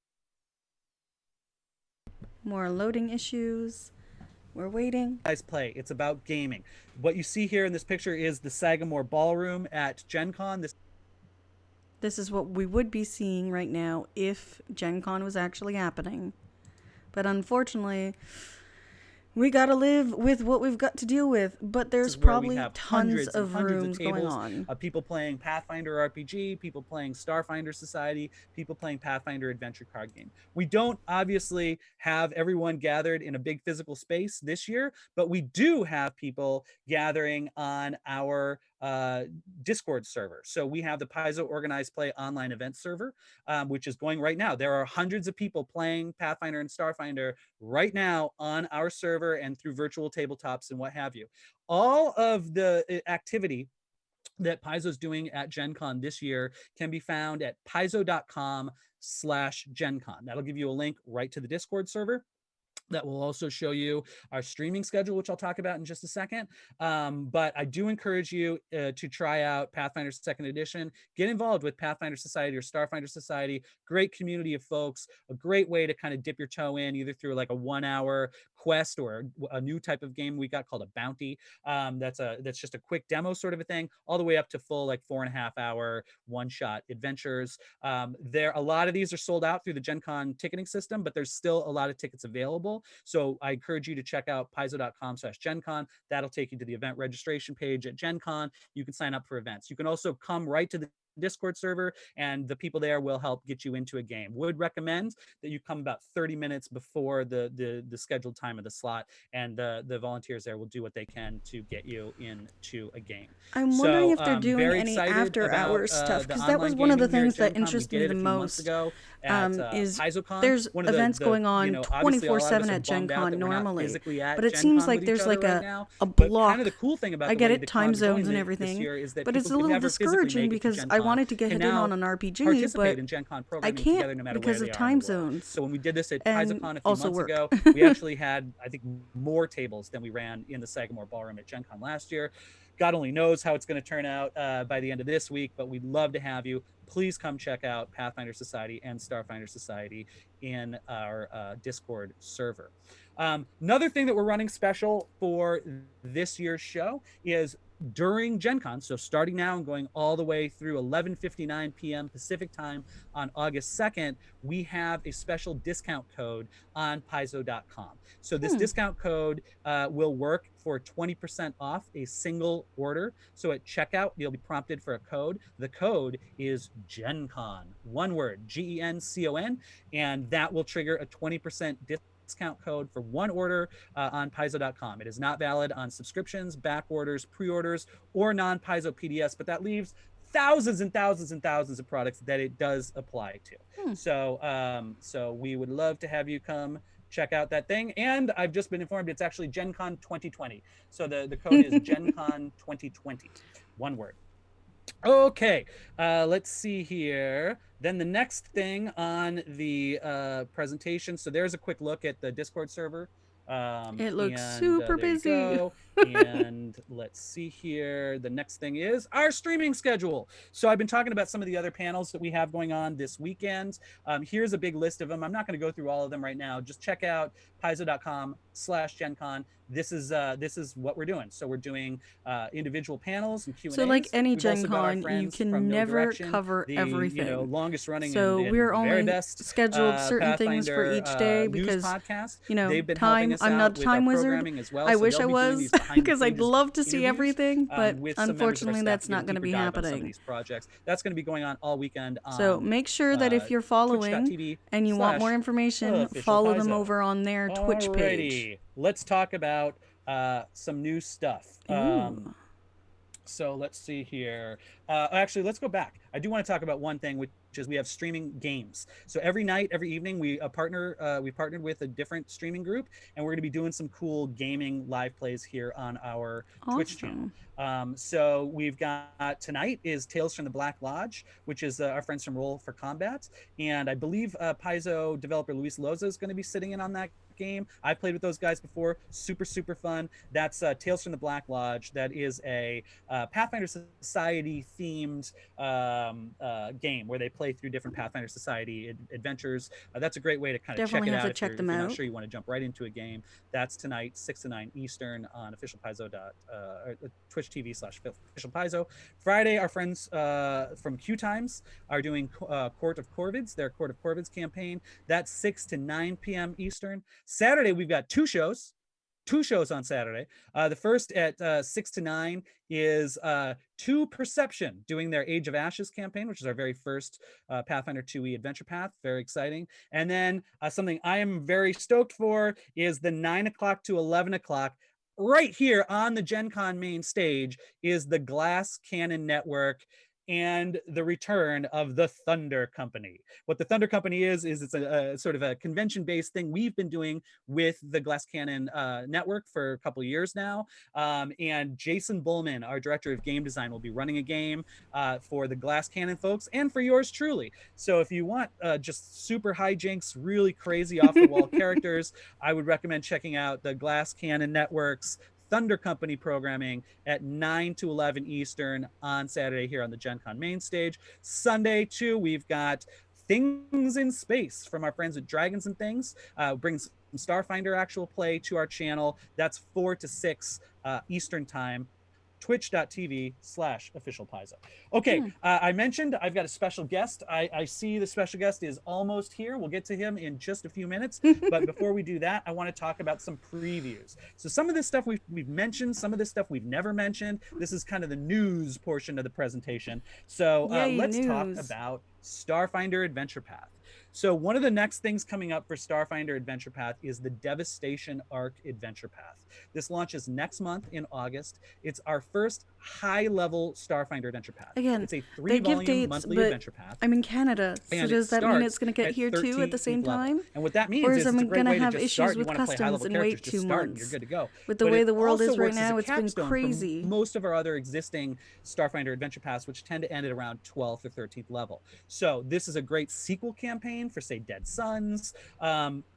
More loading issues. We're waiting. Guys play. It's about gaming. What you see here in this picture is the Sagamore Ballroom at Gen Con. This is what we would be seeing right now if Gen Con was actually happening. But unfortunately, we gotta live with what we've got to deal with. But there's probably tons of rooms going on. People playing Pathfinder RPG, people playing Starfinder Society, people playing Pathfinder Adventure Card Game. We don't obviously have everyone gathered in a big physical space this year, but we do have people gathering on our Discord server. So we have the Paizo Organized Play online event server, which is going right now. There are hundreds of people playing Pathfinder and Starfinder right now on our server and through virtual tabletops and what have you. All of the activity that Paizo's doing at Gen Con this year can be found at paizo.com/GenCon. That'll give you a link right to the Discord server. That will also show you our streaming schedule, which I'll talk about in just a second. But I do encourage you to try out Pathfinder 2nd Edition. Get involved with Pathfinder Society or Starfinder Society. Great community of folks. A great way to kind of dip your toe in, either through like a 1-hour quest or a new type of game we got called a bounty. That's just a quick demo sort of a thing, all the way up to full like 4.5-hour one-shot adventures. A lot of these are sold out through the Gen Con ticketing system, but there's still a lot of tickets available. So I encourage you to check out paizo.com/GenCon. That'll take you to the event registration page at Gen Con. You can sign up for events. You can also come right to the Discord server, and the people there will help get you into a game. Would recommend that you come about 30 minutes before the scheduled time of the slot, and the volunteers there will do what they can to get you into a game. I'm wondering if they're doing any after hours stuff, because that was one of the things that interested me the most. Is there's events going on 24/7 at Gen Con normally, but it seems like there's like a block. Kind of the cool thing about I get it, time zones and everything, but it's a little discouraging because I wanted to get in on an RPG, but I can't because of time zones. So when we did this at PaizoCon a few months ago, we actually had, I think, more tables than we ran in the Sagamore Ballroom at Gen Con last year. God only knows how it's going to turn out by the end of this week, but we'd love to have you. Please come check out Pathfinder Society and Starfinder Society in our Discord server. Another thing that we're running special for this year's show is during Gen Con, so starting now and going all the way through 11:59 p.m. Pacific time on August 2nd, we have a special discount code on paizo.com. So this discount code will work for 20% off a single order. So at checkout, you'll be prompted for a code. The code is GenCon, one word, GENCON, and that will trigger a 20% discount code for one order on paizo.com. It is not valid on subscriptions, back orders, pre-orders, or non-Paizo PDS, but that leaves thousands and thousands and thousands of products that it does apply to. So we would love to have you come check out that thing. And I've just been informed it's actually GenCon 2020. So the code is GenCon 2020, one word. Okay, let's see here. Then the next thing on the presentation, so there's a quick look at the Discord server. It looks super busy. And let's see here. The next thing is our streaming schedule. So I've been talking about some of the other panels that we have going on this weekend. Here's a big list of them. I'm not going to go through all of them right now. Just check out paizo.com/GenCon. This is what we're doing. So we're doing individual panels and Q&As. So like any Gen Con, you can never cover everything. Longest running so and we're only best, scheduled certain things for each day because podcast. Time. I'm not a time wizard. As well, I so wish I they'll be was. doing these behind the Because I'd pages love to see interviews everything, but with some members of our unfortunately, staff to that's give a not going to deeper be dive on some of happening. these projects. That's going to be going on all weekend So on make sure that if you're following twitch.tv and you want more slash information, official follow them Paizo. over on their Twitch page. Alrighty, let's talk about some new stuff. Ooh. So let's see here. Actually, let's go back. I do want to talk about one thing, which is we have streaming games. So every night, every evening, we partnered with a different streaming group, and we're going to be doing some cool gaming live plays here on our Twitch channel. So we've got tonight is Tales from the Black Lodge, which is our friends from Roll for Combat, and I believe Paizo developer Luis Loza is going to be sitting in on that game. I've played with those guys before. Super fun. That's Tales from the Black Lodge. That is a Pathfinder Society themed game where they play through different Pathfinder Society adventures. That's a great way to kind of check it out if you're not sure you want to jump right into a game. That's tonight, 6 to 9 Eastern on Twitch TV / official Paizo. Friday, our friends from Q Times are doing Court of Corvids, their Court of Corvids campaign. That's 6 to 9 p.m. Eastern. Saturday, we've got two shows on Saturday. The first at 6 to 9 is Two Perception doing their Age of Ashes campaign, which is our very first Pathfinder 2e adventure path. Very exciting. And then something I am very stoked for is the 9 o'clock to 11 o'clock. Right here on the Gen Con main stage is the Glass Cannon Network and the return of the Thunder Company. What the Thunder Company is it's a sort of a convention-based thing we've been doing with the Glass Cannon network for a couple of years now. And Jason Bullman, our director of game design, will be running a game for the Glass Cannon folks and for yours truly. So if you want just super hijinks, really crazy off-the-wall characters, I would recommend checking out the Glass Cannon Network's Thunder Company programming at 9 to 11 Eastern on Saturday here on the Gen Con main stage. Sunday, too, we've got Things in Space from our friends at Dragons and Things. Brings some Starfinder actual play to our channel. That's 4 to 6 Eastern time. Twitch.tv / official Paizo. Okay, I mentioned I've got a special guest. I see the special guest is almost here. We'll get to him in just a few minutes. But before we do that, I want to talk about some previews. So some of this stuff we've mentioned, some of this stuff we've never mentioned. This is kind of the news portion of the presentation. So let's talk about Starfinder Adventure Path. So one of the next things coming up for Starfinder Adventure Path is the Devastation Arc Adventure Path. This launches next month in August. It's our first high-level Starfinder Adventure Path. Again, it's a 3-volume monthly adventure path. I'm in Canada, so does that mean it's going to get here too at the same time? And what that means or is it's a great way to have just issues start. with You want to play high-level and characters, wait just 2 start months. and you're good to go. With the way the world is right now, it's been crazy. Most of our other existing Starfinder Adventure Paths, which tend to end at around 12th or 13th level. So this is a great sequel campaign for, say, Dead Suns.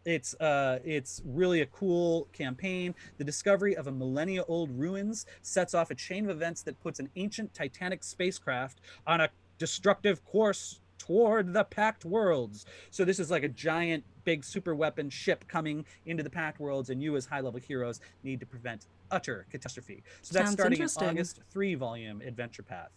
It's really a cool campaign. The discovery of a millennia-old ruins sets off a chain of events that puts an ancient Titanic spacecraft on a destructive course toward the Pact Worlds. So this is like a giant, big super weapon ship coming into the Pact Worlds, and you as high-level heroes need to prevent utter catastrophe. So that's starting in August, 3-volume adventure path.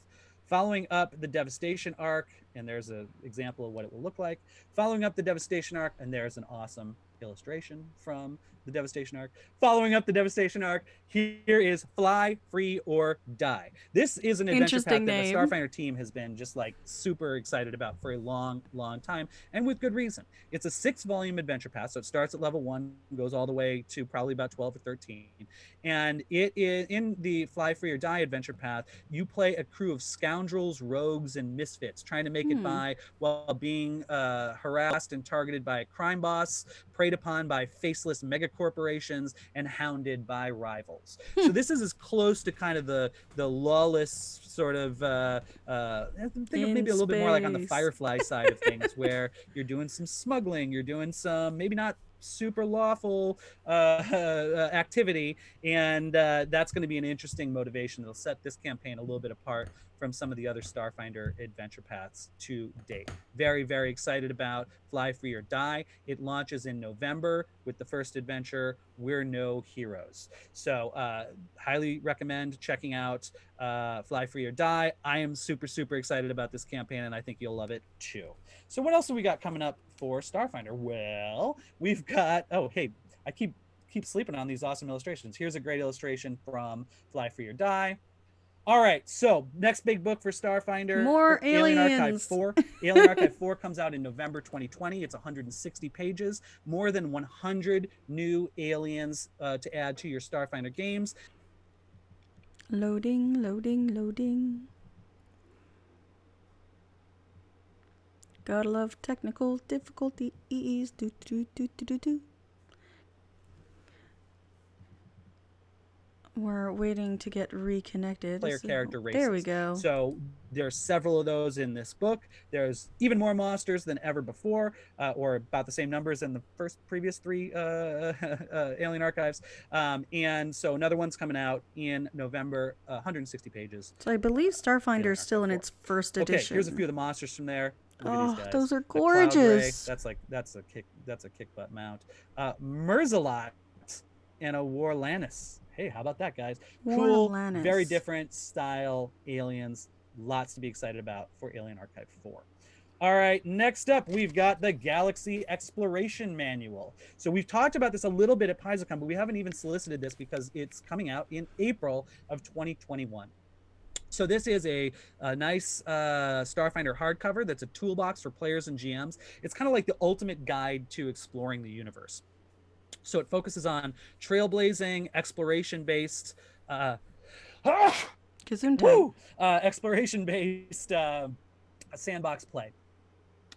Following up the Devastation arc, and there's an example of what it will look like. Following up the Devastation arc, and there's an awesome illustration from the Devastation arc. Following up the Devastation arc, here is Fly, Free, or Die. This is an adventure path that the Starfinder team has been just like super excited about for a long time, and with good reason. It's a 6-volume adventure path, so it starts at level 1, goes all the way to probably about 12 or 13. And it is in the Fly, Free, or Die adventure path, you play a crew of scoundrels, rogues, and misfits trying to make it by while being harassed and targeted by a crime boss, preyed upon by faceless megacorporations, and hounded by rivals. So this is as close to kind of the lawless sort of think of maybe a little bit more like on the Firefly side of things, where you're doing some smuggling, you're doing some maybe not super lawful activity, and that's going to be an interesting motivation that'll set this campaign a little bit apart from some of the other Starfinder adventure paths to date. Very excited about Fly, Free, or Die. It launches in November with the first adventure, We're No Heroes. So highly recommend checking out Fly, Free, or Die. I am super excited about this campaign, and I think you'll love it too. So what else have we got coming up for Starfinder? Well, we've got, oh, hey, I keep keep sleeping on these awesome illustrations. Here's a great illustration from Fly Free or Die. All right, so next big book for Starfinder, More Alien Archive aliens. 4. Alien Archive 4 comes out in November 2020. It's 160 pages, more than 100 new aliens to add to your Starfinder games. Loading, loading, loading. Gotta love technical difficulties. Do, do, do, do, do, do. We're waiting to get reconnected. Player character races. There we go. So there's several of those in this book. There's even more monsters than ever before, or about the same numbers in the previous 3 Alien Archives. And so another one's coming out in November, 160 pages. So I believe Starfinder is still in its first edition. Okay, here's a few of the monsters from there. Look at these guys. Those are gorgeous. That's a kick butt mount. Merzalot and a Warlanis. Hey, how about that, guys? Cool, very different style aliens. Lots to be excited about for Alien Archive 4. All right, next up, we've got the Galaxy Exploration Manual. So we've talked about this a little bit at PaizoCon, but we haven't even solicited this because it's coming out in April of 2021. So this is a nice Starfinder hardcover that's a toolbox for players and GMs. It's kind of like the ultimate guide to exploring the universe. So it focuses on trailblazing, exploration-based, exploration-based sandbox play.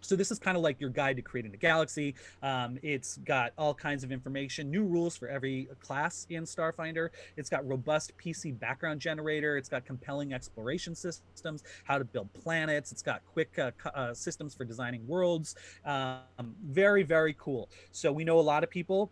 So this is kind of like your guide to creating the galaxy. It's got all kinds of information, new rules for every class in Starfinder. It's got robust PC background generator. It's got compelling exploration systems, how to build planets. It's got quick systems for designing worlds. Very, very cool. So we know a lot of people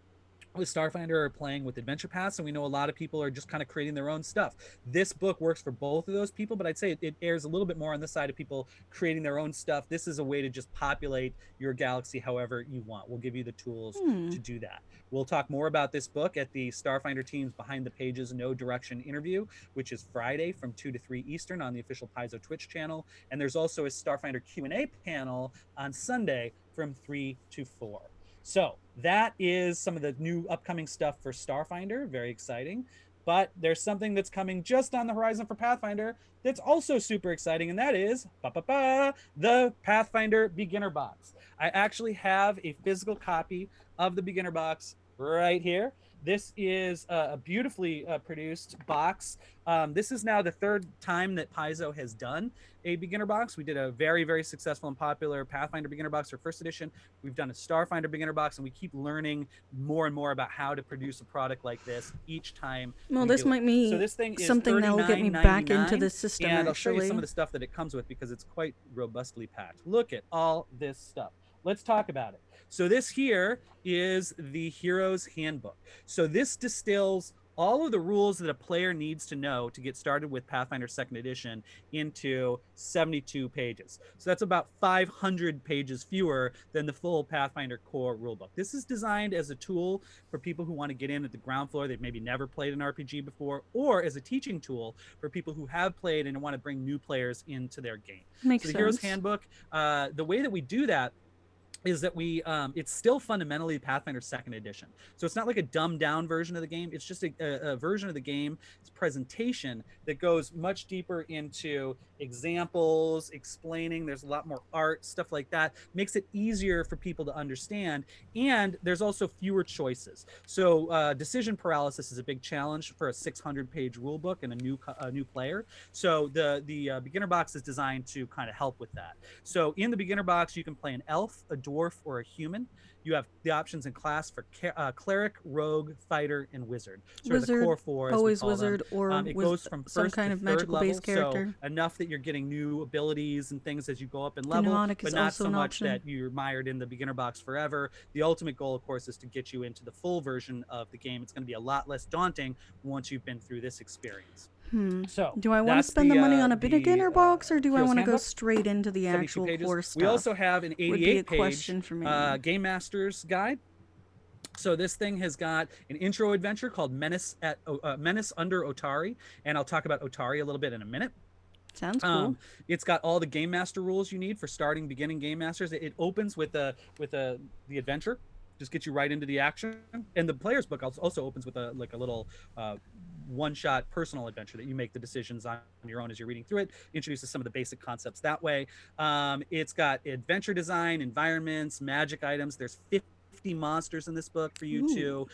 with Starfinder are playing with adventure paths, and we know a lot of people are just kind of creating their own stuff. This book works for both of those people, but I'd say it airs a little bit more on the side of people creating their own stuff. This is a way to just populate your galaxy however you want. We'll give you the tools to do that. We'll talk more about this book at the Starfinder Teams Behind the Pages No Direction interview, which is Friday from 2 to 3 Eastern on the official Paizo Twitch channel. And there's also a Starfinder Q&A panel on Sunday from 3 to 4. So that is some of the new upcoming stuff for Starfinder. Very exciting. But there's something that's coming just on the horizon for Pathfinder that's also super exciting, and that is the Pathfinder Beginner Box. I actually have a physical copy of the Beginner Box right here. This is a beautifully produced box. This is now the 3rd time that Paizo has done a beginner box. We did a very, very successful and popular Pathfinder beginner box for 1st edition. We've done a Starfinder beginner box, and we keep learning more and more about how to produce a product like this each time. Well, this might be so this thing is something that will get me back into the system, and I'll show you some of the stuff that it comes with because it's quite robustly packed. Look at all this stuff. Let's talk about it. So this here is the Heroes Handbook. So this distills all of the rules that a player needs to know to get started with Pathfinder 2nd Edition into 72 pages. So that's about 500 pages fewer than the full Pathfinder core rulebook. This is designed as a tool for people who want to get in at the ground floor. They've maybe never played an RPG before, or as a teaching tool for people who have played and want to bring new players into their game. Makes so the sense. Heroes Handbook, the way that we do that is that we it's still fundamentally Pathfinder 2nd Edition. So it's not like a dumbed down version of the game. It's just a version of the game, it's presentation that goes much deeper into examples, explaining. There's a lot more art, stuff like that. Makes it easier for people to understand. And there's also fewer choices. So decision paralysis is a big challenge for a 600-page rule book and a new player. So the beginner box is designed to kind of help with that. So in the beginner box, you can play an elf, a dwarf, or a human. You have the options in class for cleric, rogue, fighter, and wizard. Sort Wizard, of the core 4, as always we call wizard, them. or it goes from some first kind to of third magical level, based character. so enough that you're getting new abilities and things as you go up in The level, mnemonic but is not also so an much option. that you're mired in the beginner box forever. The ultimate goal, of course, is to get you into the full version of the game. It's going to be a lot less daunting once you've been through this experience. So do I want to spend the money on a beginner box, or do I want to go straight into the actual core stuff? We also have an 88-page Game Master's Guide. So this thing has got an intro adventure called Menace Under Otari, and I'll talk about Otari a little bit in a minute. Sounds cool. It's got all the Game Master rules you need for starting beginning Game Masters. It opens with the adventure. just get you right into the action. And the player's book also opens with a little one-shot personal adventure that you make the decisions on your own as you're reading through it. Introduces some of the basic concepts that way. It's got adventure design, environments, magic items. There's 50 monsters in this book for you to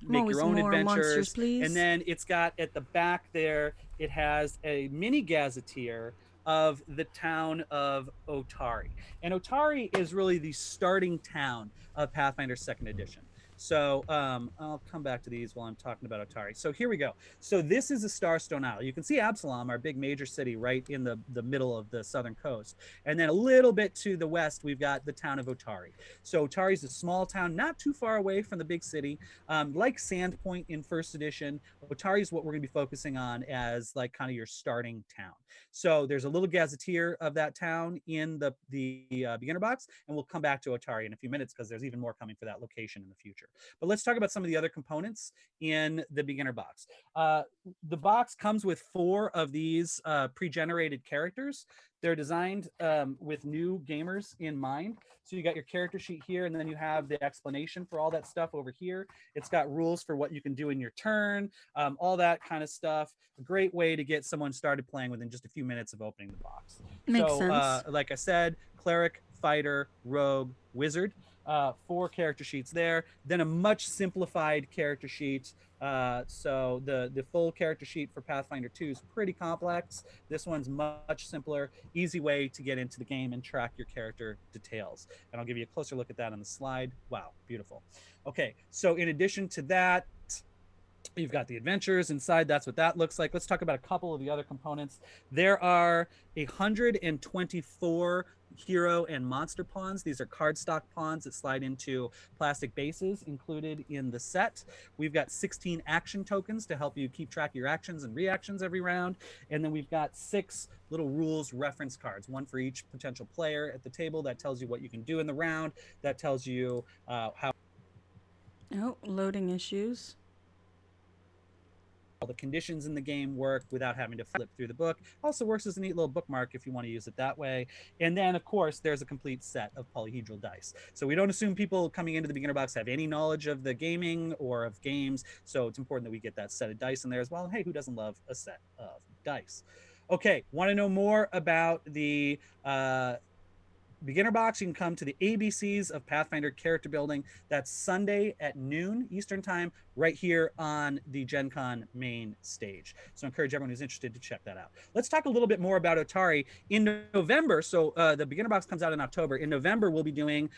make your own more monsters, adventures. please. And then it's got at the back there, it has a mini gazetteer of the town of Otari. And Otari is really the starting town of Pathfinder 2nd Edition. So I'll come back to these while I'm talking about Otari. So here we go. So this is a Starstone Isle. You can see Absalom, our big major city, right in the middle of the southern coast. And then a little bit to the west, we've got the town of Otari. So Otari is a small town, not too far away from the big city. Like Sandpoint in 1st edition, Otari is what we're going to be focusing on as like kind of your starting town. So there's a little gazetteer of that town in the beginner box, and we'll come back to Otari in a few minutes because there's even more coming for that location in the future. But let's talk about some of the other components in the beginner box. The box comes with 4 of these pre-generated characters. They're designed with new gamers in mind. So you got your character sheet here, and then you have the explanation for all that stuff over here. It's got rules for what you can do in your turn, all that kind of stuff. A great way to get someone started playing within just a few minutes of opening the box. Makes sense. Like I said, cleric, fighter, rogue, wizard. 4 character sheets there, then a much simplified character sheet. So the full character sheet for Pathfinder 2 is pretty complex. This one's much simpler, easy way to get into the game and track your character details. And I'll give you a closer look at that on the slide. Wow, beautiful. Okay, so in addition to that, you've got the adventures inside. That's what that looks like. Let's talk about a couple of the other components. There are 124 hero and monster pawns. These are cardstock pawns that slide into plastic bases included in the set. We've got 16 action tokens to help you keep track of your actions and reactions every round. And then we've got 6 little rules reference cards, one for each potential player at the table. That tells you what you can do in the round. That tells you how loading issues. all the conditions in the game work without having to flip through the book. Also works as a neat little bookmark if you want to use it that way. And then, of course, there's a complete set of polyhedral dice. So we don't assume people coming into the beginner box have any knowledge of the gaming or of games. So it's important that we get that set of dice in there as well. And hey, who doesn't love a set of dice? Okay, want to know more about the beginner box? You can come to the ABCs of Pathfinder character building. That's Sunday at noon Eastern time, right here on the Gen Con main stage. So I encourage everyone who's interested to check that out. Let's talk a little bit more about Otari. In November, so the beginner box comes out in October. In November, we'll be doing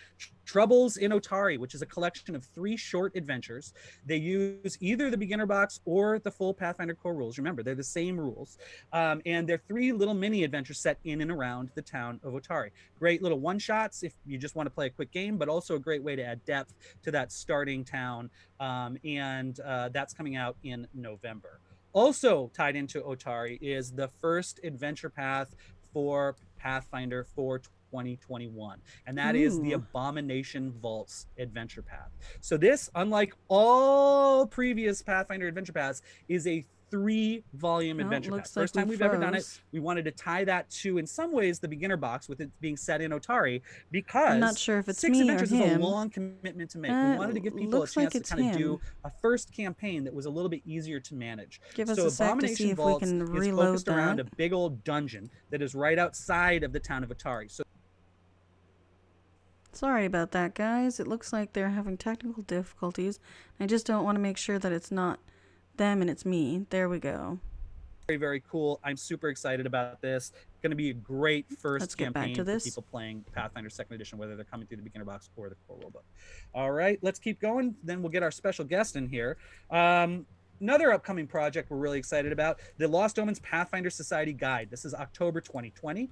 Troubles in Otari, which is a collection of 3 short adventures. They use either the beginner box or the full Pathfinder core rules. Remember, they're the same rules. And they're 3 little mini adventures set in and around the town of Otari. Great little one-shots if you just want to play a quick game, but also a great way to add depth to that starting town. And that's coming out in November. Also tied into Otari is the first adventure path for Pathfinder for 2021, and that is the Abomination Vaults adventure path. So this, unlike all previous Pathfinder adventure paths, is a 3-volume adventure path. First time we've ever done it. We wanted to tie that to, in some ways, the beginner box with it being set in Otari, because I'm not sure if it's 6 me adventures or him. is a long commitment to make. We wanted to give people a chance to kind of do a first campaign that was a little bit easier to manage. Give us so a sec Abomination to see if Vaults we can is reload focused around that. a big old dungeon that is right outside of the town of Otari. So sorry about that, guys. It looks like they're having technical difficulties. I just don't want to make sure that it's not them and it's me. There we go. Very, very cool. I'm super excited about this. It's going to be a great first campaign for people playing Pathfinder 2nd Edition, whether they're coming through the beginner box or the core rulebook. All right, let's keep going. Then we'll get our special guest in here. Another upcoming project we're really excited about, the Lost Omens Pathfinder Society Guide. This is October 2020.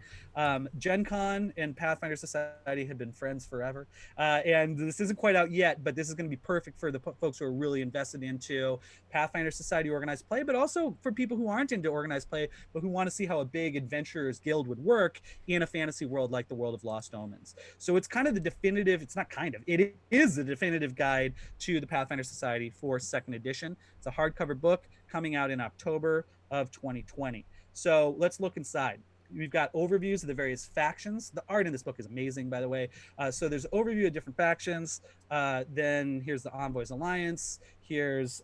Gen Con and Pathfinder Society have been friends forever. And this isn't quite out yet, but this is going to be perfect for the folks who are really invested into Pathfinder Society organized play, but also for people who aren't into organized play, but who want to see how a big adventurers guild would work in a fantasy world like the world of Lost Omens. So it's kind of the definitive, it's not kind of, it is the definitive guide to the Pathfinder Society for 2nd edition. It's a hardcover book coming out in October of 2020. So let's look inside. we've got overviews of the various factions. The art in this book is amazing, by the way. So there's an overview of different factions. Then here's the Envoys Alliance. Here's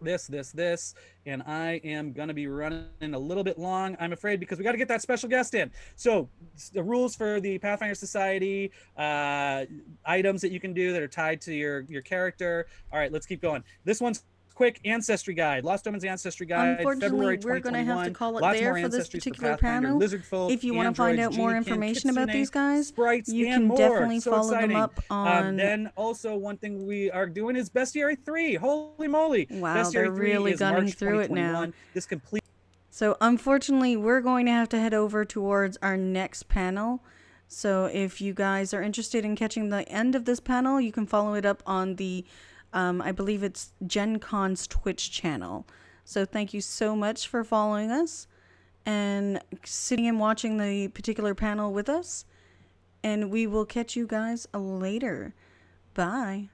this, and I am gonna be running a little bit long, I'm afraid, because we got to get that special guest in. So the rules for the Pathfinder Society, items that you can do that are tied to your character. All right, let's keep going. This one's quick. Ancestry Guide, Lost Omens Ancestry Guide, Unfortunately, February we're going to have to call it Lots there more for this ancestries particular Pathfinder, panel. lizard folk, If you want to find out more information about these guys, sprites, you and can more. definitely So follow exciting. them up on... Then also one thing we are doing is Bestiary 3. Holy moly. Wow, Bestiary they're 3 really is gunning March through it now. This complete. So unfortunately, we're going to have to head over towards our next panel. So if you guys are interested in catching the end of this panel, you can follow it up on the, I believe it's Gen Con's Twitch channel. So thank you so much for following us and sitting and watching the particular panel with us. And we will catch you guys later. Bye.